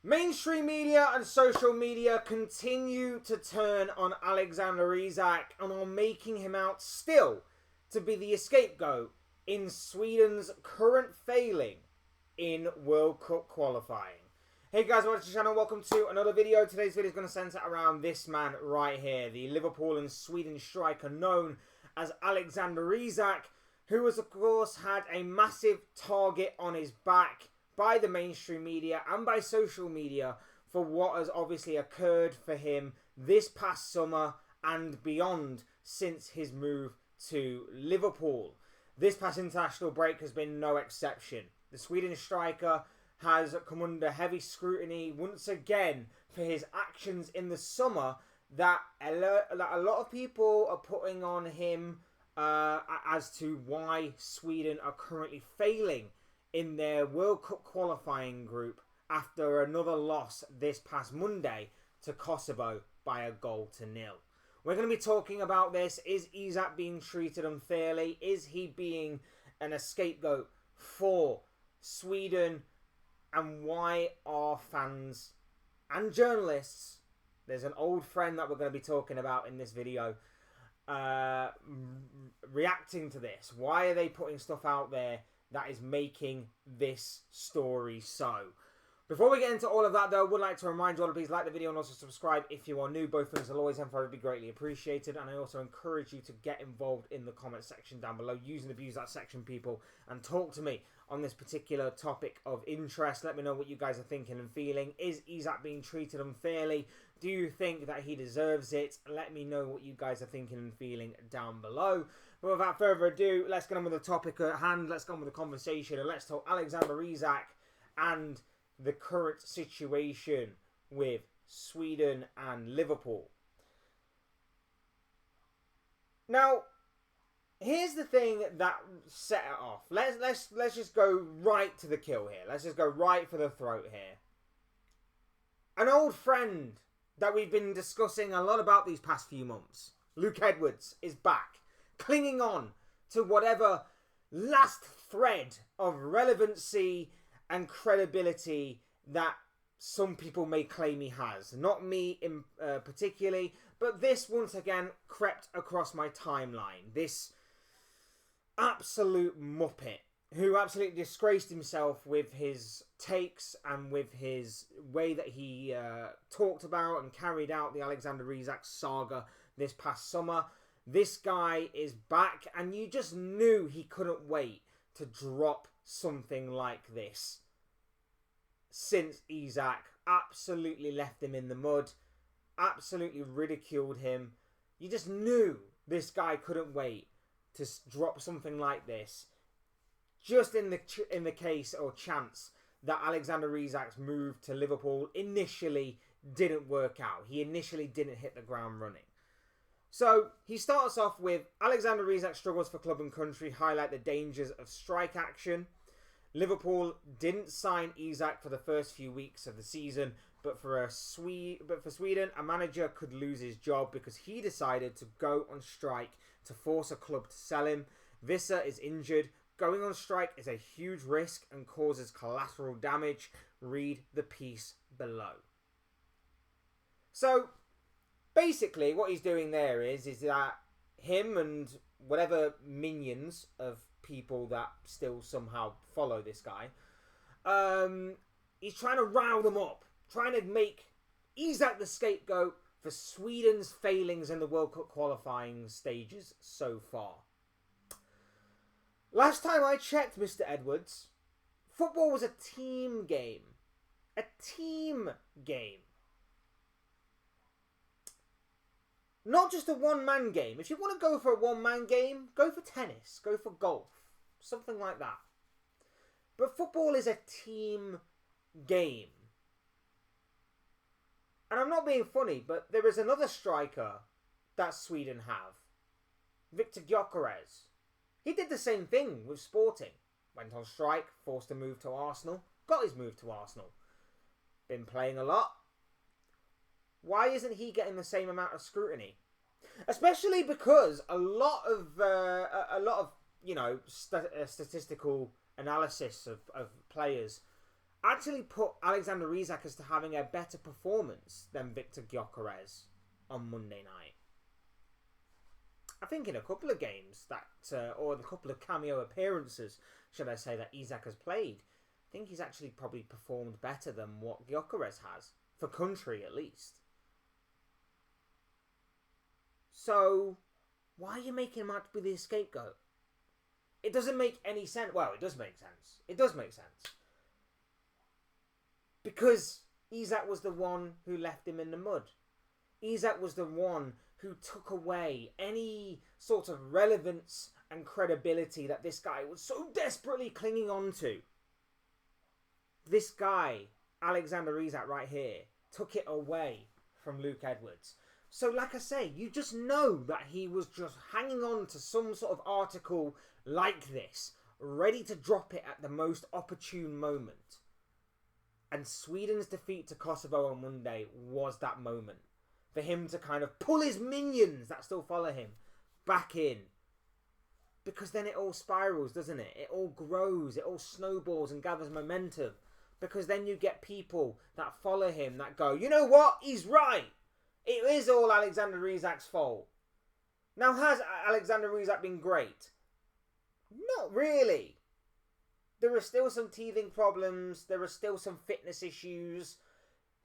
Mainstream media and social media continue to turn on Alexander Isak and are making him out still to be the scapegoat in Sweden's current failing in World Cup qualifying. Hey guys, welcome to the channel, welcome to another video. Today's video is going to centre around this man right here, the Liverpool and Sweden striker known as Alexander Isak, who has of course had a massive target on his back by the mainstream media and by social media for what has obviously occurred for him this past summer and beyond since his move to Liverpool. This past international break has been no exception. The Swedish striker has come under heavy scrutiny once again for his actions in the summer that a lot of people are putting on him as to why Sweden are currently failing in their World Cup qualifying group after another loss this past Monday to Kosovo by 1-0. We're going to be talking about this. Is Isak being treated unfairly? Is he being a scapegoat for Sweden? And why are fans and journalists, there's an old friend that we're going to be talking about in this video, reacting to this? Why are they putting stuff out there that is making this story so? Before we get into all of that though, I would like to remind you all to please like the video and also subscribe if you are new. Both things will always and forever be greatly appreciated. And I also encourage you to get involved in the comment section down below. Use and abuse that section, people, and talk to me on this particular topic of interest. Let me know what you guys are thinking and feeling. Is Isak being treated unfairly? Do you think that he deserves it? Let me know what you guys are thinking and feeling down below. But without further ado, let's get on with the topic at hand. Let's go on with the conversation and let's talk Alexander Isak and the current situation with Sweden and Liverpool. Now, here's the thing that set it off. Let's just go right to the kill here. Let's just go right for the throat here. An old friend that we've been discussing a lot about these past few months, Luke Edwards, is back, clinging on to whatever last thread of relevancy and credibility that some people may claim he has. Not me in particularly, but this once again crept across my timeline. This absolute muppet who absolutely disgraced himself with his takes and with his way that he talked about and carried out the Alexander Isak saga this past summer. This guy is back, and you just knew he couldn't wait to drop something like this, since Isak absolutely left him in the mud, absolutely ridiculed him. You just knew this guy couldn't wait to drop something like this, just in the case or chance that Alexander Isak's move to Liverpool initially didn't work out. He initially didn't hit the ground running. So he starts off with Alexander Isak struggles for club and country, highlight the dangers of strike action. Liverpool didn't sign Isak for the first few weeks of the season, but for Sweden, a manager could lose his job because he decided to go on strike to force a club to sell him. Vissa is injured. Going on strike is a huge risk and causes collateral damage. Read the piece below. So basically what he's doing there is that him and whatever minions of people that still somehow follow this guy, he's trying to rile them up, trying to make Isak the scapegoat for Sweden's failings in the World Cup qualifying stages so far. Last time I checked, Mr. Edwards, football was a team game. A team game. Not just a one-man game. If you want to go for a one-man game, go for tennis, go for golf, something like that. But football is a team game. And I'm not being funny, but there is another striker that Sweden have, Viktor Gyökeres. He did the same thing with Sporting. Went on strike, forced to move to Arsenal, got his move to Arsenal. Been playing a lot. Why isn't he getting the same amount of scrutiny? Especially because a lot of statistical analysis of players actually put Alexander Isak as to having a better performance than Victor Gyökeres on Monday night. I think in a couple of games or a couple of cameo appearances, should I say, that Isak has played, I think he's actually probably performed better than what Gyökeres has, for country at least. So, why are you making him out to be the scapegoat? It doesn't make any sense. Well, it does make sense. It does make sense. Because Isak was the one who left him in the mud. Isak was the one who took away any sort of relevance and credibility that this guy was so desperately clinging on to. This guy, Alexander Isak right here, took it away from Luke Edwards. So like I say, you just know that he was just hanging on to some sort of article like this, ready to drop it at the most opportune moment. And Sweden's defeat to Kosovo on Monday was that moment. For him to kind of pull his minions that still follow him back in. Because then it all spirals, doesn't it? It all grows, it all snowballs and gathers momentum. Because then you get people that follow him that go, you know what? He's right. It is all Alexander Isak's fault. Now, has Alexander Isak been great? Not really. There are still some teething problems. There are still some fitness issues.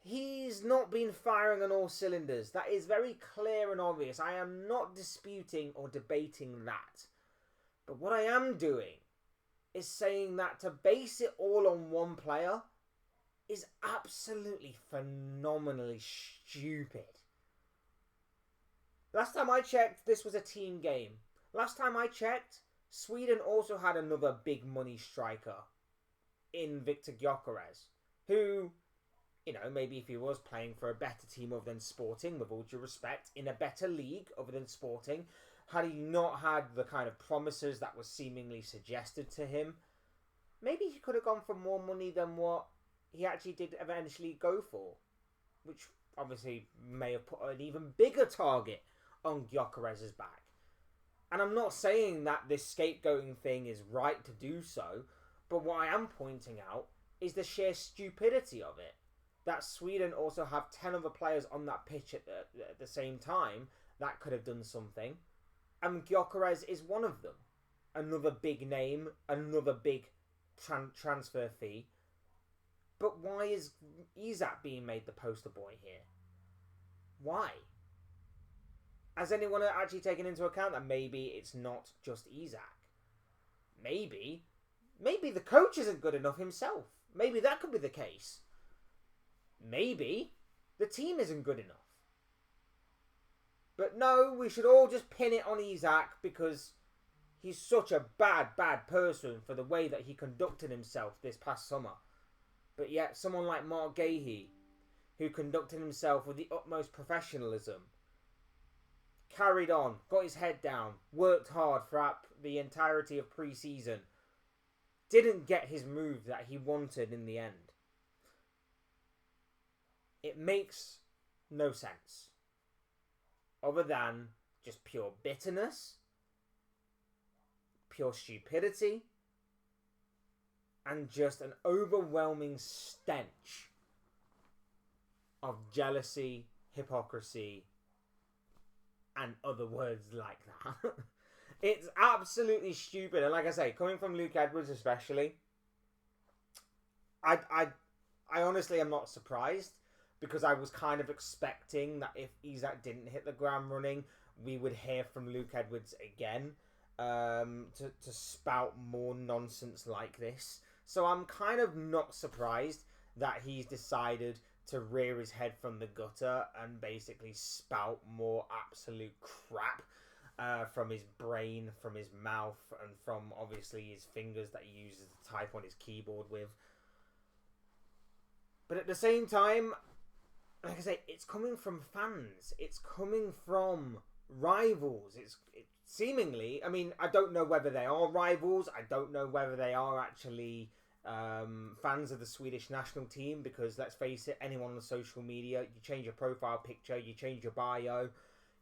He's not been firing on all cylinders. That is very clear and obvious. I am not disputing or debating that. But what I am doing is saying that to base it all on one player is absolutely phenomenally stupid. Last time I checked, this was a team game. Last time I checked, Sweden also had another big money striker in Victor Gyökeres, who, you know, maybe if he was playing for a better team other than Sporting, with all due respect, in a better league other than Sporting, had he not had the kind of promises that was seemingly suggested to him, maybe he could have gone for more money than what he actually did eventually go for, which obviously may have put an even bigger target on Gyökeres' back. And I'm not saying that this scapegoating thing is right to do so, but what I am pointing out is the sheer stupidity of it. That Sweden also have 10 other players on that pitch at the same time that could have done something. And Gyökeres is one of them. Another big name, another big transfer fee. But why is Isak being made the poster boy here? Why? Has anyone actually taken into account that maybe it's not just Isak? Maybe the coach isn't good enough himself. Maybe that could be the case. Maybe the team isn't good enough. But no, we should all just pin it on Isak because he's such a bad person for the way that he conducted himself this past summer. But yet someone like Mark Gahey, who conducted himself with the utmost professionalism, carried on, got his head down, worked hard throughout the entirety of pre-season, didn't get his move that he wanted in the end. It makes no sense. Other than just pure bitterness, pure stupidity, and just an overwhelming stench of jealousy, hypocrisy, and other words like that. It's absolutely stupid. And like I say, coming from Luke Edwards especially, I honestly am not surprised, because I was kind of expecting that if Isak didn't hit the ground running, we would hear from Luke Edwards again to spout more nonsense like this. So I'm kind of not surprised that he's decided to rear his head from the gutter and basically spout more absolute crap from his brain, from his mouth, and from obviously his fingers that he uses to type on his keyboard with. But at the same time, like I say, it's coming from fans. It's coming from rivals. It's seemingly, I mean, I don't know whether they are rivals. I don't know whether they are actually fans of the Swedish national team, because let's face it, anyone on social media, you change your profile picture, you change your bio,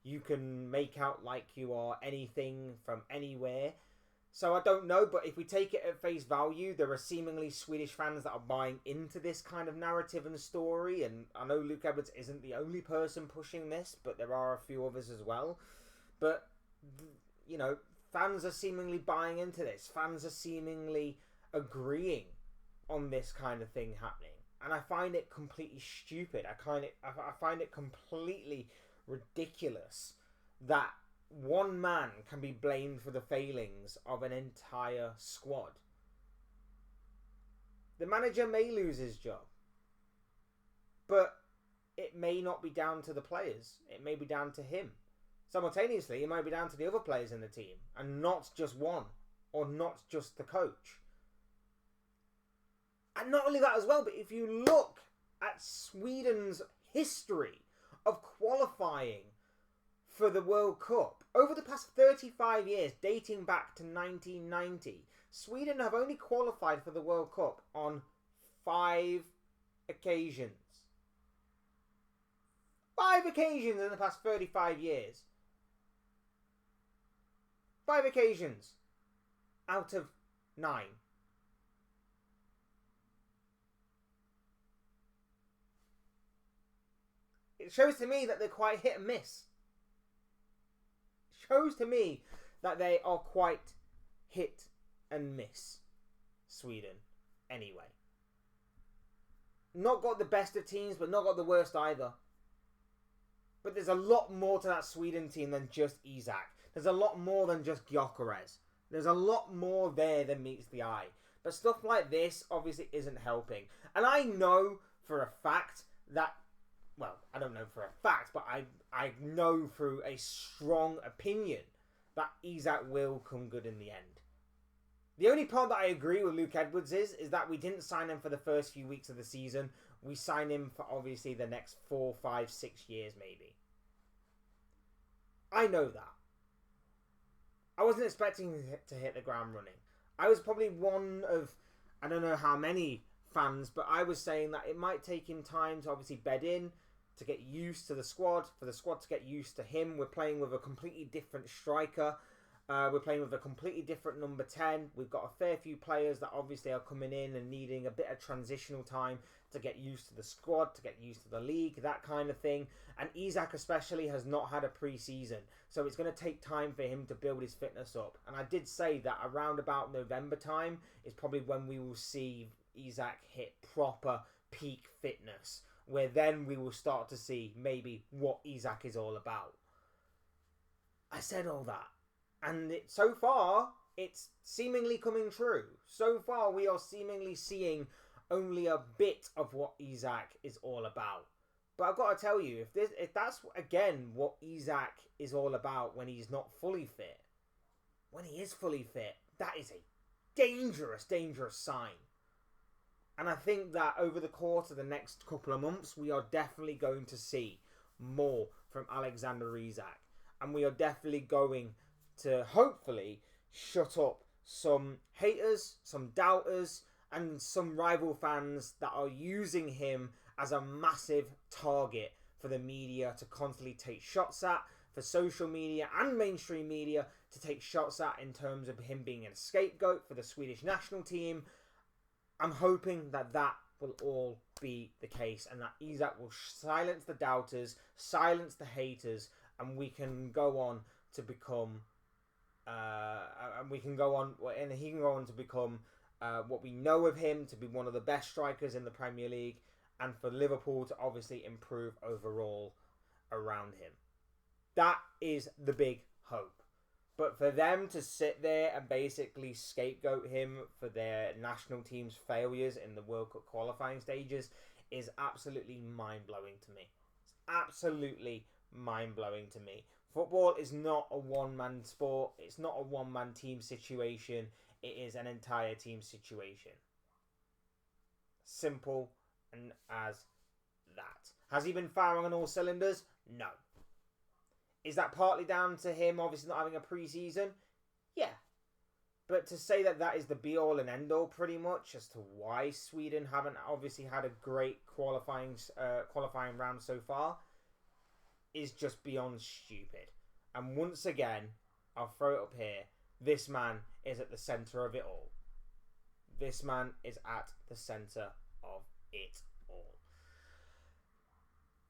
you can make out like you are anything from anywhere. So I don't know, but if we take it at face value, there are seemingly Swedish fans that are buying into this kind of narrative and story. And I know Luke Edwards isn't the only person pushing this, but there are a few others as well. But, you know, fans are seemingly buying into this. Fans are seemingly agreeing on this kind of thing happening. And I find it completely stupid. I find it completely ridiculous that one man can be blamed for the failings of an entire squad. The manager may lose his job, but it may not be down to the players. It may be down to him. Simultaneously, it might be down to the other players in the team, and not just one, or not just the coach. And not only that as well, but if you look at Sweden's history of qualifying for the World Cup, over the past 35 years, dating back to 1990, Sweden have only qualified for the World Cup on 5 occasions. 5 occasions in the past 35 years. 5 occasions out of 9. It shows to me that they're quite hit and miss. Shows to me that they are quite hit and miss, Sweden, anyway. Not got the best of teams, but not got the worst either. But there's a lot more to that Sweden team than just Isak. There's a lot more than just Gyökeres. There's a lot more there than meets the eye. But stuff like this obviously isn't helping. And I know for a fact that, well, I don't know for a fact, but I know through a strong opinion that Isak will come good in the end. The only part that I agree with Luke Edwards is that we didn't sign him for the first few weeks of the season. We signed him for obviously the next 4, 5, 6 years maybe. I know that. I wasn't expecting to hit the ground running. I was probably one of, I don't know how many fans, but I was saying that it might take him time to obviously bed in, to get used to the squad, for the squad to get used to him. We're playing with a completely different striker. We're playing with a completely different number 10. We've got a fair few players that obviously are coming in and needing a bit of transitional time to get used to the squad, to get used to the league, that kind of thing. And Isak especially has not had a pre-season, so it's going to take time for him to build his fitness up. And I did say that around about November time is probably when we will see Isak hit proper peak fitness, where then we will start to see maybe what Isak is all about. I said all that. And so far, it's seemingly coming true. So far, we are seemingly seeing only a bit of what Isak is all about. But I've got to tell you, if that's, again, what Isak is all about when he's not fully fit, when he is fully fit, that is a dangerous, dangerous sign. And I think that over the course of the next couple of months, we are definitely going to see more from Alexander Isak. And we are definitely going to hopefully shut up some haters, some doubters, and some rival fans that are using him as a massive target for the media to constantly take shots at, for social media and mainstream media to take shots at in terms of him being a scapegoat for the Swedish national team. I'm hoping that that will all be the case and that Isak will silence the doubters, silence the haters, and we can go on to become and he can go on to become what we know of him to be one of the best strikers in the Premier League, and for Liverpool to obviously improve overall around him. That is the big hope. But for them to sit there and basically scapegoat him for their national team's failures in the World Cup qualifying stages is absolutely mind-blowing to me. It's absolutely mind-blowing to me. Football is not a one-man sport. It's not a one-man team situation. It is an entire team situation. Simple and as that. Has he been firing on all cylinders? No. Is that partly down to him obviously not having a pre-season? Yeah. But to say that that is the be-all and end-all pretty much as to why Sweden haven't obviously had a great qualifying round so far is just beyond stupid. And once again, I'll throw it up here. this man is at the centre of it all. This man is at the centre of it all.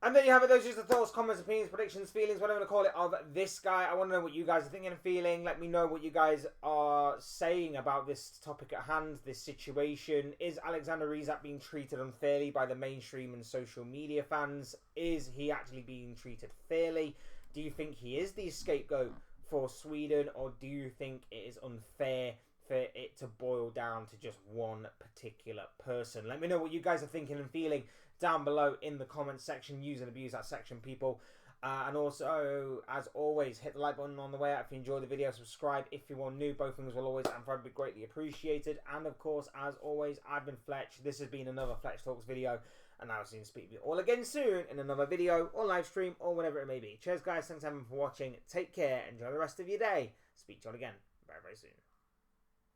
And there you have it. Those are just the thoughts, comments, opinions, predictions, feelings, whatever you want to call it, of this guy. I want to know what you guys are thinking and feeling. Let me know what you guys are saying about this topic at hand, this situation. Is Alexander Isak being treated unfairly by the mainstream and social media fans? Is he actually being treated fairly? Do you think he is the scapegoat for Sweden, or do you think it is unfair for it to boil down to just one particular person? Let me know what you guys are thinking and feeling down below in the comments section. Use and abuse that section, people. And also, as always, hit the like button on the way out if you enjoyed the video. Subscribe if you are new. Both things will always and forever be greatly appreciated. And of course, as always, I've been Fletch. This has been another Fletch Talks video. And I'll see you and speak to you all again soon in another video or live stream or whatever it may be. Cheers, guys. Thanks everyone for watching. Take care. Enjoy the rest of your day. Speak to you all again very, very soon.